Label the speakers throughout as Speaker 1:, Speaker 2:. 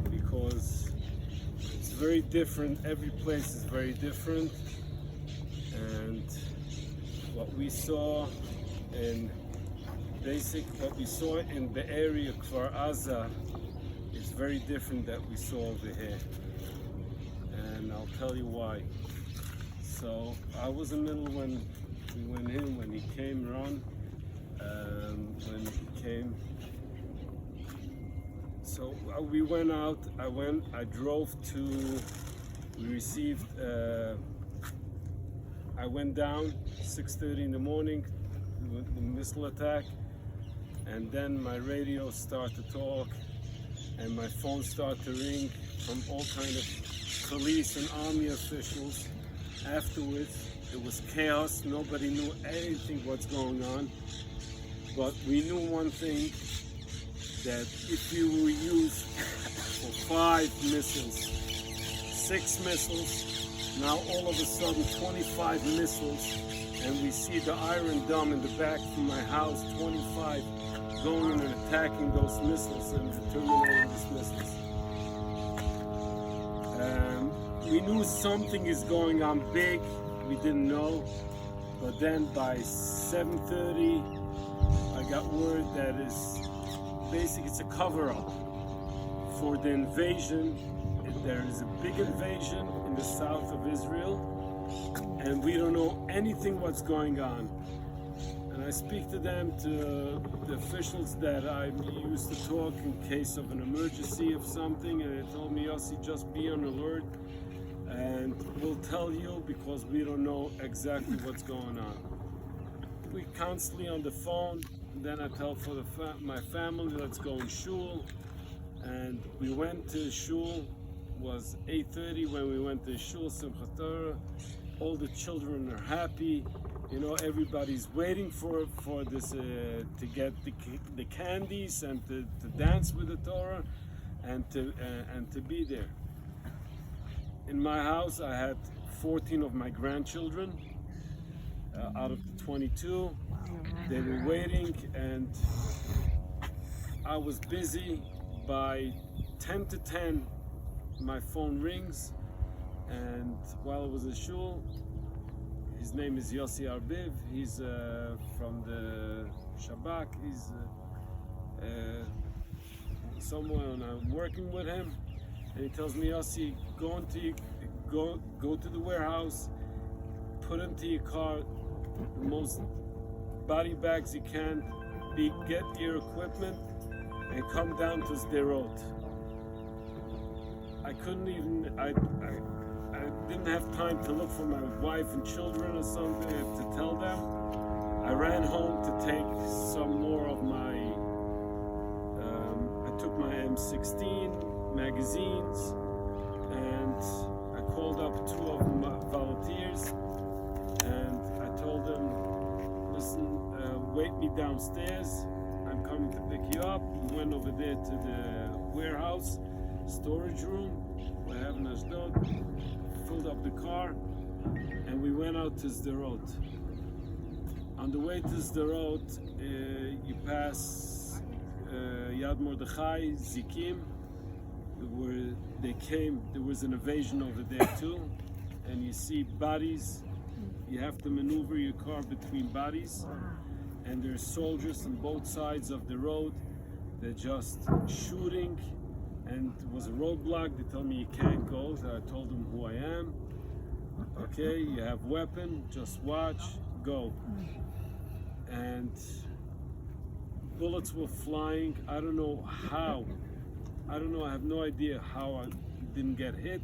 Speaker 1: because it's very different. Every place is very different, and what we saw in the area Kfar Aza is very different that we saw over here, and I'll tell you why. So I was in the middle when we went in, when he came around, when he came. So we went out, I drove to, we received, I went down 6:30 in the morning, the missile attack, and then my radio started to talk, and my phone started to ring from all kind of police and army officials. Afterwards, it was chaos, nobody knew anything what's going on, but we knew one thing, that if you were used for 5 missiles, 6 missiles, now all of a sudden 25 missiles, and we see the Iron Dome in the back from my house, 25 going and attacking those missiles and terminating these missiles. We knew something is going on big, we didn't know, but then by 7:30 I got word that it's a cover-up for the invasion. There is a big invasion in the south of Israel, and we don't know anything what's going on. And I speak to them, to the officials that I used to talk in case of an emergency of something, and they told me, Yossi, just be on alert, and we'll tell you because we don't know exactly what's going on. We're constantly on the phone. Then I tell for my family, let's go in shul, and we went to shul. It was 8:30 when we went to shul, Simchat Torah. All the children are happy, you know. Everybody's waiting for this to get the candies and to dance with the Torah, and to be there. In my house, I had 14 of my grandchildren out of the 22. They were waiting, and I was busy. By 10 to 10, my phone rings, and while I was in shul, his name is Yossi Arbiv. He's from the Shabak. He's someone I'm working with him, and he tells me, Yossi, go to the warehouse, put into your car the most body bags you can, get your equipment, and come down to Sderot. I didn't have time to look for my wife and children or something to tell them. I ran home to take some more of my, I took my M16 magazines, and I called up 2 of my volunteers, and I told them, listen, wait me downstairs, I'm coming to pick you up. We went over there to the warehouse, storage room, we have in Ashdod, filled up the car, and we went out to Sderot. On the way to Sderot, you pass Yad Mordechai, Zikim, where there was an invasion over there too, and you see bodies. You have to maneuver your car between bodies, and there's soldiers on both sides of the road. They're just shooting, and it was a roadblock. They told me you can't go. So I told them who I am. Okay, you have weapon, just watch, go. And bullets were flying. I don't know how. I have no idea how I didn't get hit.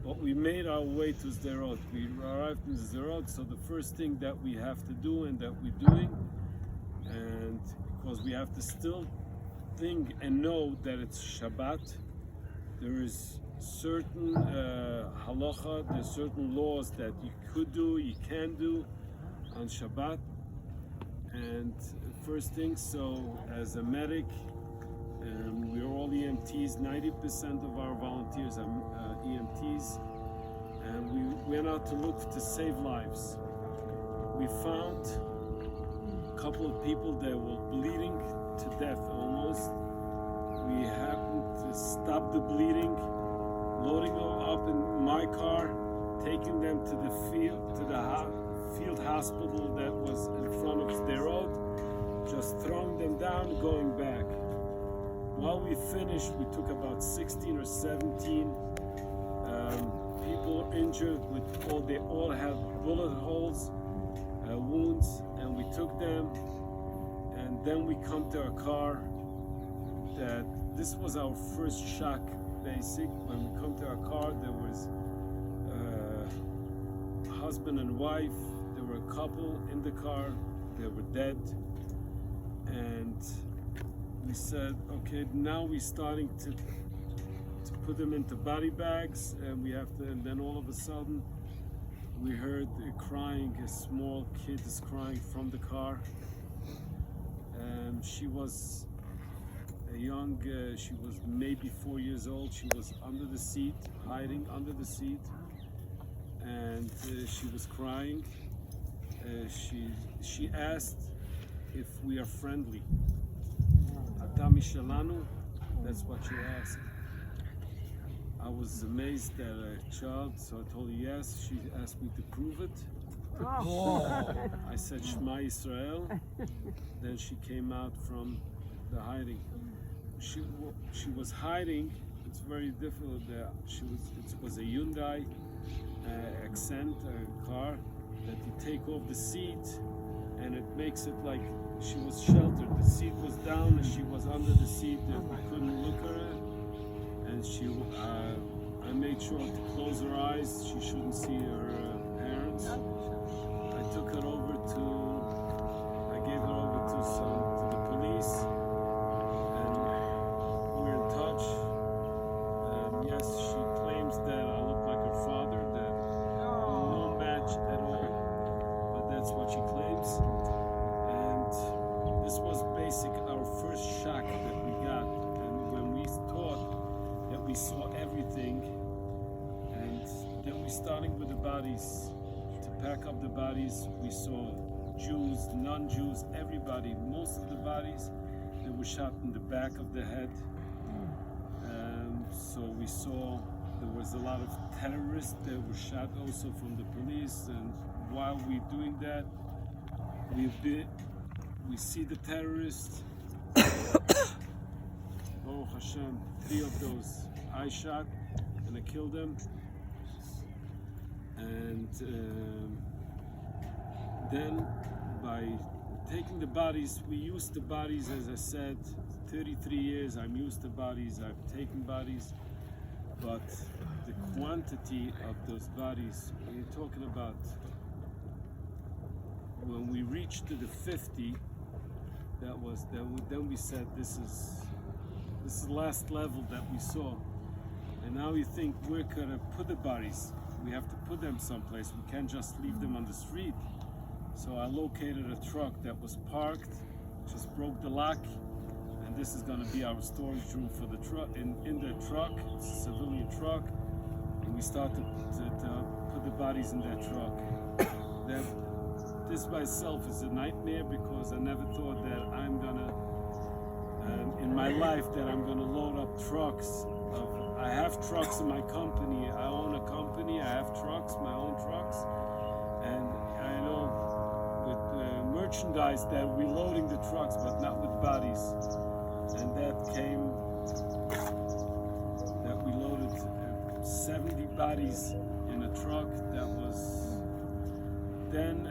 Speaker 1: But we made our way to Sderot. We arrived in Sderot, so the first thing that we have to do, and that we're doing, and because we have to still think and know that it's Shabbat, there is certain halacha, there's certain laws that you could do, you can do on Shabbat. And first thing, so as a medic, we're all EMTs. 90% of our volunteers are EMTs, and we went out to look to save lives. We found a couple of people that were bleeding to death almost. We happened stop the bleeding, loading them up in my car, taking them to the field hospital that was in front of Sderot, just throwing them down, going back. While we finished, we took about 16 or 17 people injured. They all had bullet holes, wounds, and we took them. And then we come to our car. That this was our first shock, basic. When we come to our car, there was husband and wife. There were a couple in the car. They were dead. And we said, okay, now we're starting to put them into body bags, and we have to. And then all of a sudden, we heard crying. A small kid is crying from the car. She was she was maybe 4 years old. She was under the seat, hiding under the seat, and she was crying. She asked if we are friendly. Atami Shalanu, that's what she asked. I was amazed at a child, so I told her yes. She asked me to prove it. I said Shema Yisrael. Then she came out from the hiding. She was hiding. It's very difficult. It was a Hyundai Accent car that you take off the seat, and it makes it like she was sheltered. The seat was down, and she was under the seat, and we couldn't look at her. And I made sure to close her eyes. She shouldn't see her parents. I took her over I gave her over to the police, and we're in touch. Yes, she claims that I look like her father, that no match at all, but that's what she claims. And this was our first shock that we got. And when we thought that we saw everything, and then we starting with the bodies. Pack up the bodies. We saw Jews, non-Jews, everybody. Most of the bodies, they were shot in the back of the head. So we saw there was a lot of terrorists that were shot also from the police. And while we're doing that, we see the terrorists. Baruch Hashem, 3 of those I shot and I killed them. And then by taking the bodies, we used the bodies, as I said, 33 years, I'm used to bodies, I've taken bodies, but the quantity of those bodies, when you're talking about, when we reached to the 50, then we said this is the last level that we saw. And now you think we're gonna put the bodies, we have to put them someplace. We can't just leave them on the street. So I located a truck that was parked, just broke the lock, and this is going to be our storage room for the truck. In the truck, it's a civilian truck, and we started to put the bodies in that truck. This by itself is a nightmare, because I never thought that I'm gonna, in my life, that I'm gonna load up trucks. I have trucks in my company. I own a company. I have trucks, my own trucks, and I know with merchandise that we're loading the trucks, but not with bodies. And that we loaded 70 bodies in a truck. That was then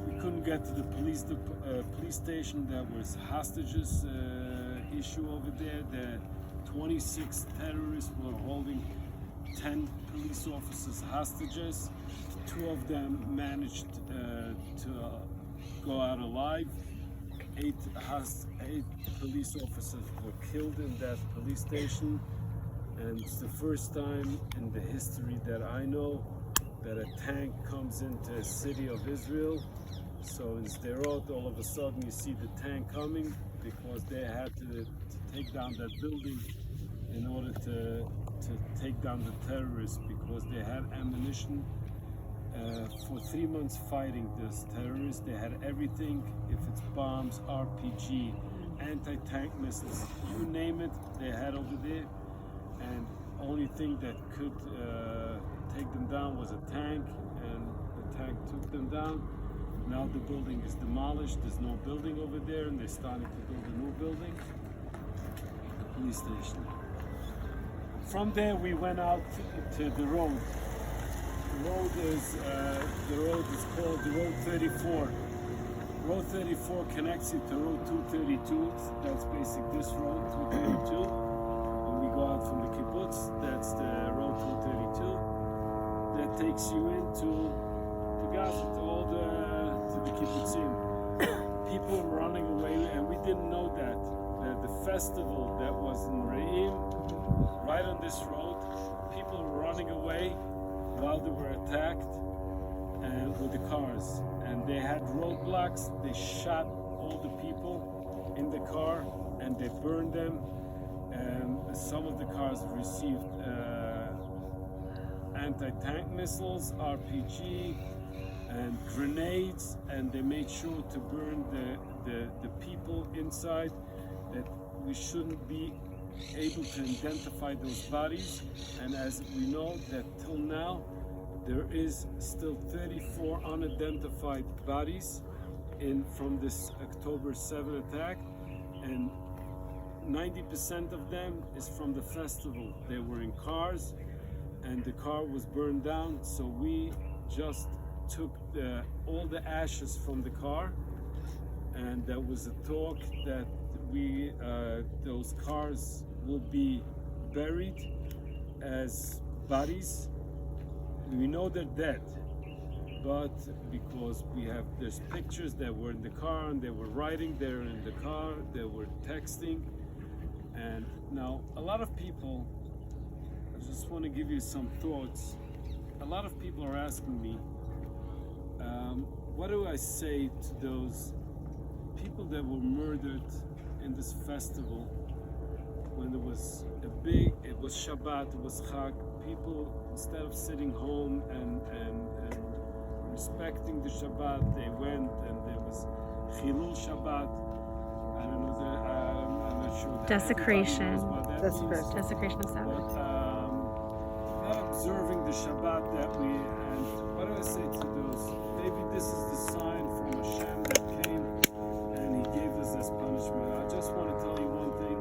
Speaker 1: we couldn't get to the police station. There was hostages issue over there. The 26 terrorists were holding 10 police officers hostages. 2 of them managed to go out alive. 8 police officers were killed in that police station. And it's the first time in the history that I know that a tank comes into a city of Israel. So in Sderot, all of a sudden you see the tank coming, because they had to take down that building in order to take down the terrorists, because they had ammunition for 3 months fighting this terrorists. They had everything. If it's bombs, RPG, anti-tank missiles. You name it, they had over there. And only thing that could take them down was a tank, and the tank took them down. Now the building is demolished. There's no building over there, and they're starting to build a new building, a police station. From there, we went out to the road. The road is called the Road 34. Road 34 connects you to Road 232. That's basically this road, 232. When we go out from the kibbutz, that's the Road 232. That takes you into Gaza, to the kibbutzim. People running away, and we didn't know that the festival that was in Re'im, right on this road, people were running away while they were attacked with the cars, and they had roadblocks. They shot all the people in the car and they burned them. Some of the cars received anti-tank missiles, RPG, and grenades, and they made sure to burn the people inside, that we shouldn't be able to identify those bodies. And as we know that till now there is still 34 unidentified bodies from this October 7 attack, and 90% of them is from the festival. They were in cars and the car was burned down, so we just took all the ashes from the car, and there was a talk that those cars will be buried as bodies. We know they're dead, but because there's pictures that were in the car and they were riding there in the car, they were texting. And now a lot of people, I just want to give you some thoughts. A lot of people are asking me, what do I say to those people that were murdered in this festival when it was it was Shabbat, it was Chag. People, instead of sitting home and respecting the Shabbat, they went and there was Chilul Shabbat. I don't know, I'm not sure.
Speaker 2: Desecration.
Speaker 3: Desecration
Speaker 2: of Sabbath.
Speaker 1: But not observing the Shabbat that and what do I say to those? Maybe this is the sign from Hashem that came and He gave us this punishment. I just want to tell you one thing,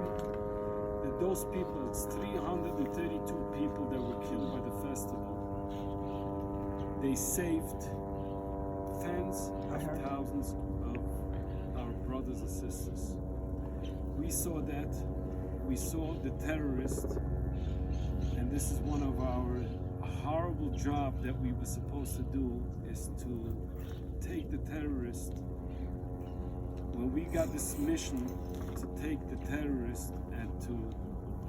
Speaker 1: that those people, it's 332 people that were killed by the festival. They saved tens of thousands of our brothers and sisters. We saw that. We saw the terrorists, and this is one of our horrible job that we were supposed to do, is to take the terrorists. When we got this mission to take the terrorists and to,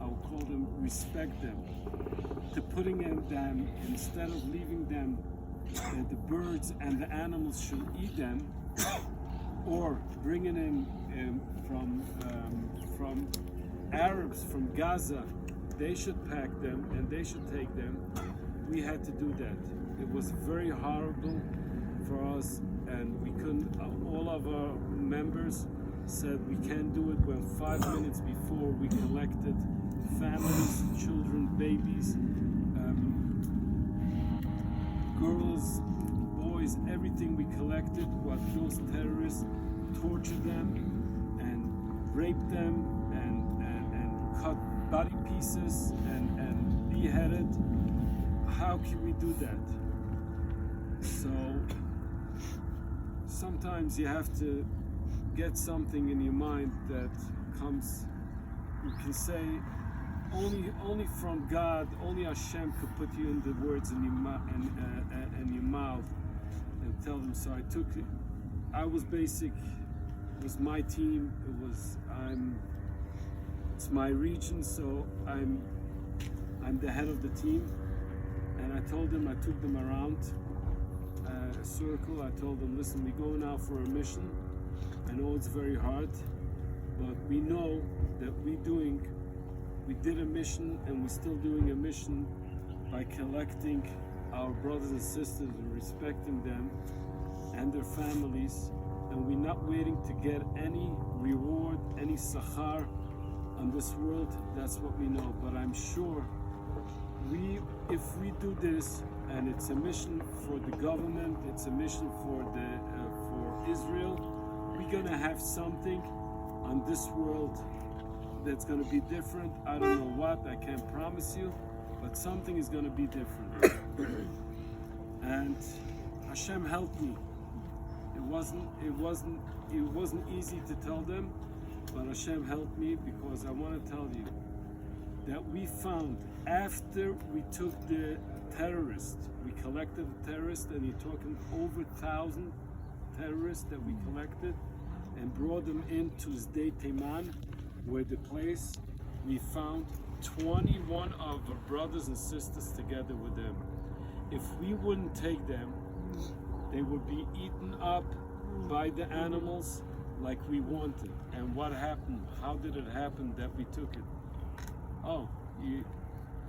Speaker 1: I will call them, respect them, to putting in them, instead of leaving them, the birds and the animals should eat them, or bringing in from Arabs from Gaza, they should pack them and they should take them. We had to do that. It was very horrible for us, and we couldn't. All of our members said we can't do it. When 5 minutes before we collected families, children, babies, girls, boys, everything we collected, what those terrorists tortured them and raped them and cut body pieces and beheaded. How can we do that? So sometimes you have to get something in your mind that comes, you can say, only from God, only Hashem could put you in the words in your mouth and tell them. So I took it. I was basic. It was my team. It's my region, so I'm the head of the team. And I told them, I took them around a circle. I told them, listen, we go now for a mission. I know it's very hard, but we know that we did a mission, and we're still doing a mission by collecting our brothers and sisters and respecting them and their families. and we're not waiting to get any reward, any sachar on this world. That's what we know. But I'm sure if we do this, and it's a mission for the government, it's a mission for Israel, we're gonna have something on this world that's gonna be different. I don't know what, I can't promise you, but something is gonna be different. And Hashem helped me. It wasn't easy to tell them, but Hashem helped me, because I want to tell you that we found, after we took the terrorists, we collected the terrorists, and you're talking over 1,000 terrorists that we collected and brought them into Sdei Teiman, where the place we found 21 of our brothers and sisters together with them. If we wouldn't take them, they would be eaten up by the animals like we wanted. And what happened? How did it happen that we took it? Oh,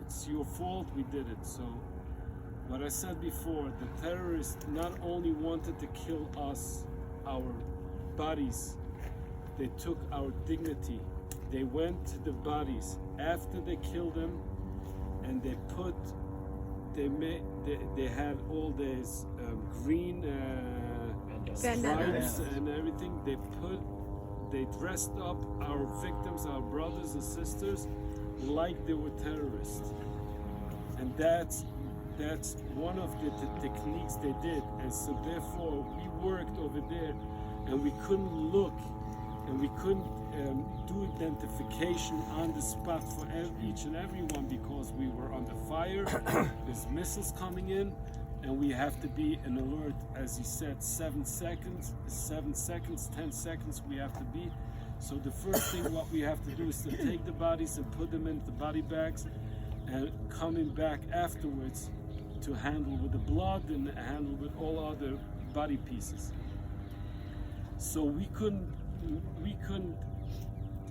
Speaker 1: it's your fault we did it. So what I said before, the terrorists not only wanted to kill us, our bodies, they took our dignity. They went to the bodies after they killed them, and they had all these green stripes and everything. They dressed up our victims, our brothers and sisters, like they were terrorists. And that's one of the techniques they did. And so therefore we worked over there, and we couldn't look, and we couldn't do identification on the spot for each and every one, because we were under fire. There's missiles coming in, and we have to be in alert, as he said, 7 seconds, 10 seconds we have to be. So the first thing what we have to do is to take the bodies and put them into body bags, and coming back afterwards to handle with the blood and handle with all other body pieces. So we couldn't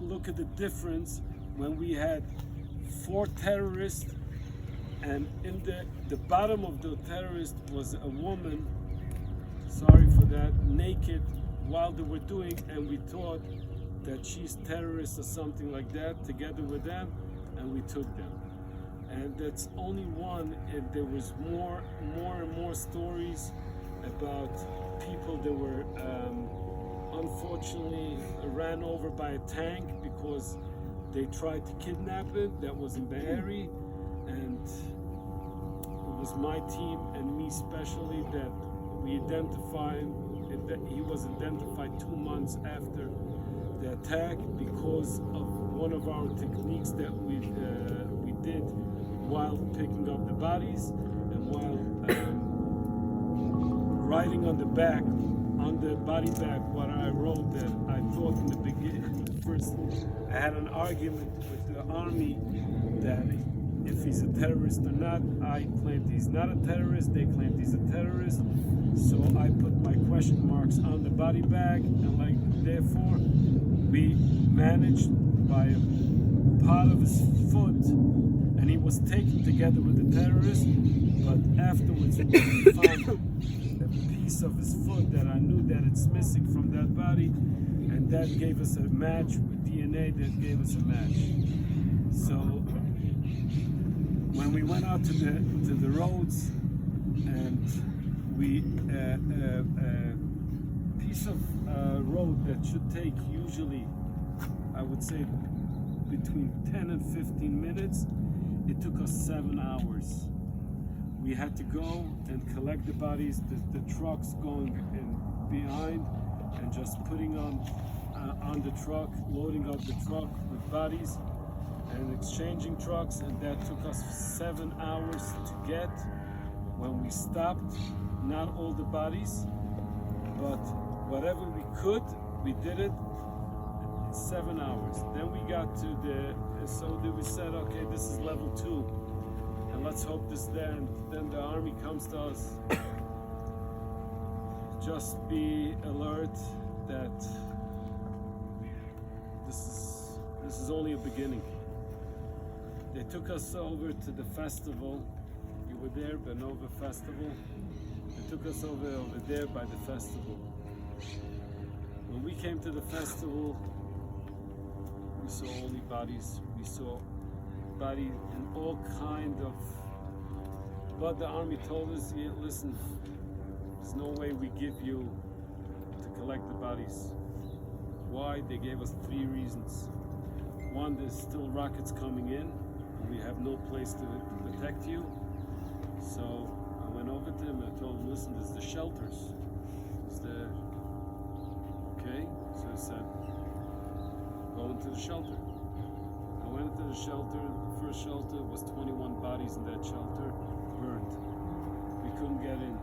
Speaker 1: look at the difference when we had 4 terrorists, and in the bottom of the terrorist was a woman, sorry for that, naked while they were doing, and we thought that she's terrorist or something like that, together with them, and we took them. And that's only one, and there was more and more stories about people that were unfortunately ran over by a tank because they tried to kidnap it. That was in Be'eri, and it was my team and me especially that we identified. That he was identified 2 months after the attack because of one of our techniques that we did while picking up the bodies and while writing on the back, on the body bag, what I wrote that I thought in the beginning. First, I had an argument with the army that if he's a terrorist or not. I claimed he's not a terrorist, they claimed he's a terrorist. So I put my question marks on the body bag, and therefore we managed by a part of his foot, and he was taken together with the terrorist, but afterwards we found a piece of his foot that I knew that it's missing from that body, and that gave us a match with DNA that gave us a match. So when we went out to the roads, and we piece of road that should take usually, I would say, between 10 and 15 minutes, it took us 7 hours. We had to go and collect the bodies, the trucks going in behind, and just putting on the truck, loading up the truck with bodies, and exchanging trucks, and that took us 7 hours to get. When we stopped, not all the bodies, but whatever we could, we did it in 7 hours. Then we got to so then we said, okay, this is level 2, and let's hope this there, and then the army comes to us. Just be alert that this is only a beginning. They took us over to the festival. You were there, Benova Festival. They took us over there by the festival. we came to the festival, we saw holy bodies, we saw bodies in all kind of, but the army told us, yeah, listen, there's no way we give you to collect the bodies. Why? They gave us 3 reasons. One, there's still rockets coming in, and we have no place to protect you. So I went over to him and I told him, listen, there's the shelters. Okay, so I said, go into the shelter. I went into the shelter. The first shelter was 21 bodies in that shelter, burned. We couldn't get in.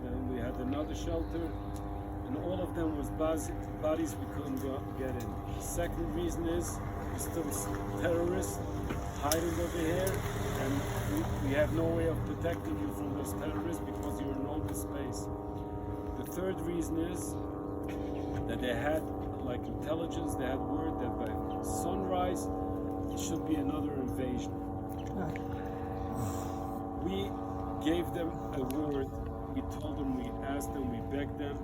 Speaker 1: Then we had another shelter, and all of them was bodies we couldn't get in. The second reason is there's still terrorists hiding over here, and we have no way of protecting you from those terrorists because you're in open space. The third reason is that they had like intelligence, they had word that by sunrise it should be another invasion. We gave them a word, we told them, we asked them, we begged them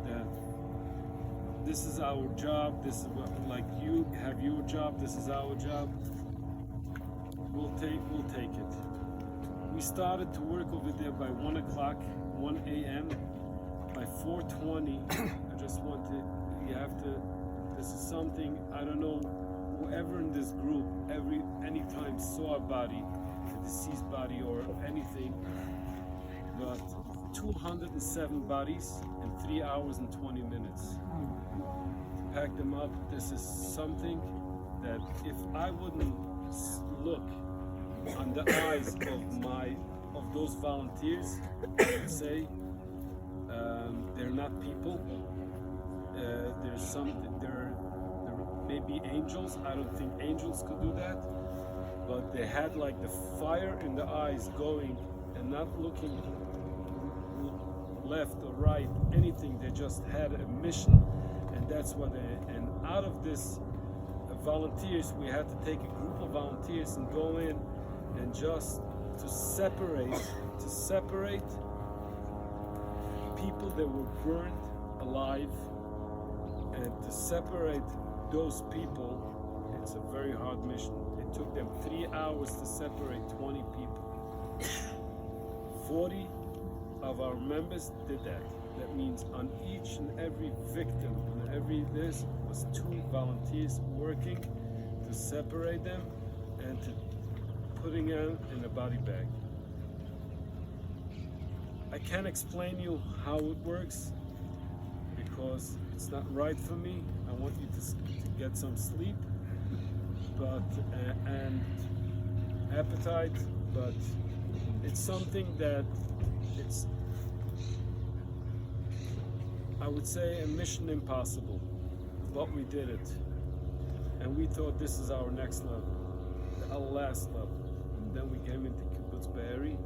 Speaker 1: that this is our job, this is what, like, you have your job, this is our job. We'll take it. We started to work over there by 1 o'clock, 1 a.m. By 4:20, I just want to, this is something, I don't know, whoever in this group, anytime saw a body, a deceased body or anything, but 207 bodies in 3 hours and 20 minutes. To pack them up, this is something that if I wouldn't look on the eyes of those volunteers, I would say they're not people. There may be angels. I don't think angels could do that, but they had like the fire in the eyes going and not looking left or right, anything. They just had a mission, and that's what and out of this volunteers, we had to take a group of volunteers and go in and just to separate people that were burned alive, and to separate those people. It's a very hard mission. It took them 3 hours to separate 20 people. 40 of our members did that. That means on each and every victim, on every this was 2 volunteers working to separate them and to putting them in a body bag. I can't explain you how it works because it's not right for me. I want you to get some sleep, but and appetite, but it's something that it's, I would say, a mission impossible, but we did it, and we thought this is our next level, our last level. And then we came into Kibbutz Be'eri.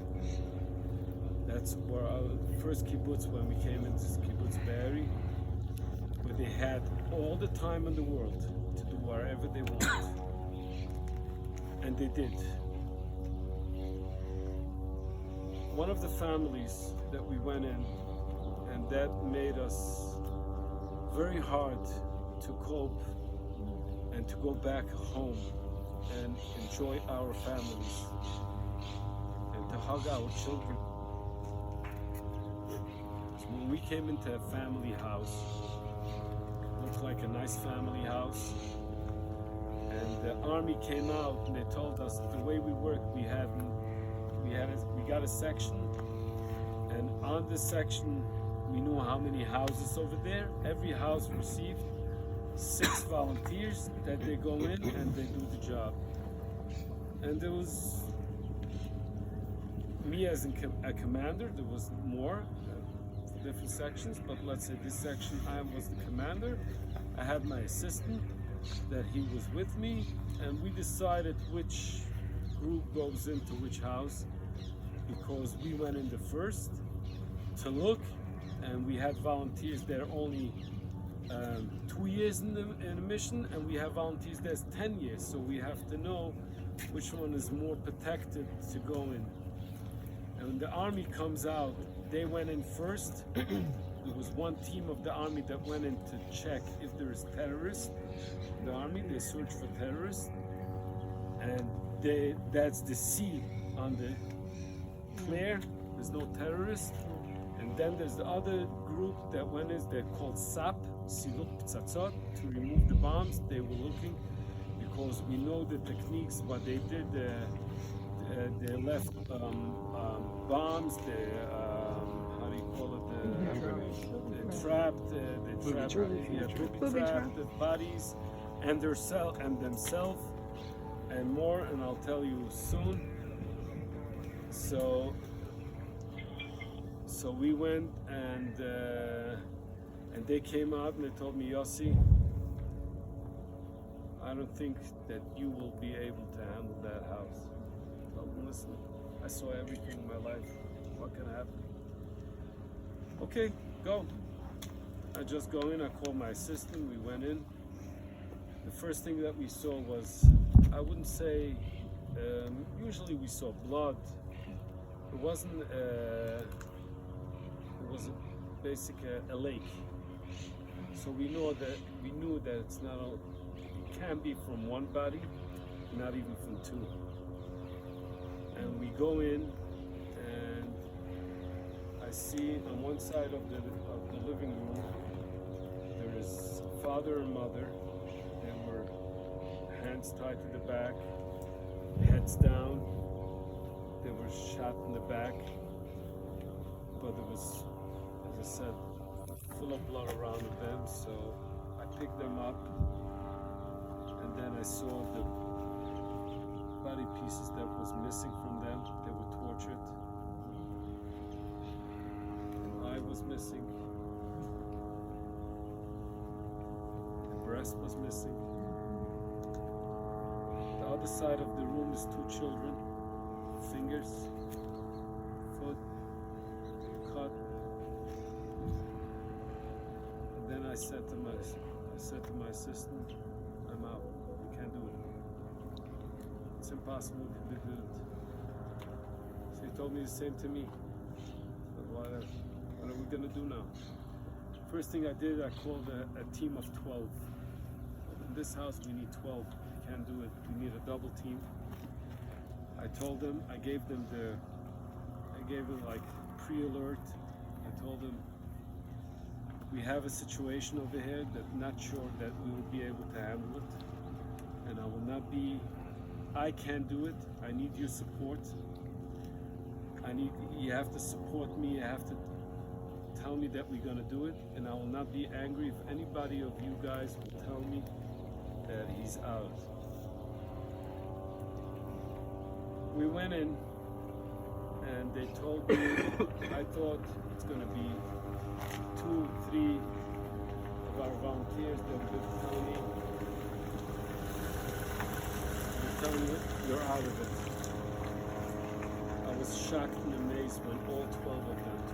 Speaker 1: That's where our first kibbutz, when we came into Kibbutz Be'eri, where they had all the time in the world to do whatever they wanted, and they did. One of the families that we went in, and that made us very hard to cope and to go back home and enjoy our families and to hug our children. When we came into a family house, it looked like a nice family house, and the army came out and they told us the way we work, we got a section, and on this section we knew how many houses over there. Every house received 6 volunteers that they go in and they do the job. And there was me as a commander. There was more for different sections, but let's say this section I was the commander. I had my assistant that he was with me, and we decided which group goes into which house, because we went in the first to look, and we had volunteers there only 2 years in the mission, and we have volunteers there's 10 years, so we have to know which one is more protected to go in. And when the army comes out, they went in first. there was one team of the army that went in to check if there is terrorists. The army, they search for terrorists, and that's the C on the clear. There's no terrorists. And then there's the other group that went in. They're called SAP, Siluk Ptsatsot, to remove the bombs. They were looking because we know the techniques. What they did, they left bombs. How do you call it? They trapped the bodies and themselves and more. And I'll tell you soon. So we went and they came out and they told me, Yossi, I don't think that you will be able to handle that house. I told them, listen, I saw everything in my life. What can happen? Okay, go. I just go in, I called my assistant, we went in. The first thing that we saw was, I wouldn't say, usually we saw blood. It wasn't, it was basically a lake. So we knew that it's not it can't be from one body, not even from two. And we go in, and I see on one side of the living room there is father and mother. They were hands tied to the back, heads down. They were shot in the back, but it was, as I said, full of blood around them. So I picked them up, and then I saw the body pieces that was missing from them. They were tortured. The eye was missing. The breast was missing. The other side of the room is two children. Fingers, foot, cut. And then I said to my assistant, I'm out. We can't do it. It's impossible to do it. So he told me the same to me. So what are we gonna do now? First thing I did, I called a team of 12. In this house we need 12. We can't do it. We need a double team. I told them, I gave them like pre-alert. I told them, we have a situation over here that not sure that we will be able to handle it. And I can't do it. I need your support. You have to support me. You have to tell me that we're gonna do it. And I will not be angry if anybody of you guys will tell me that he's out. We went in, and they told me, I thought it's going to be 2, 3 of our volunteers that would tell me, you're out of it. I was shocked and amazed when all 12 of them told me.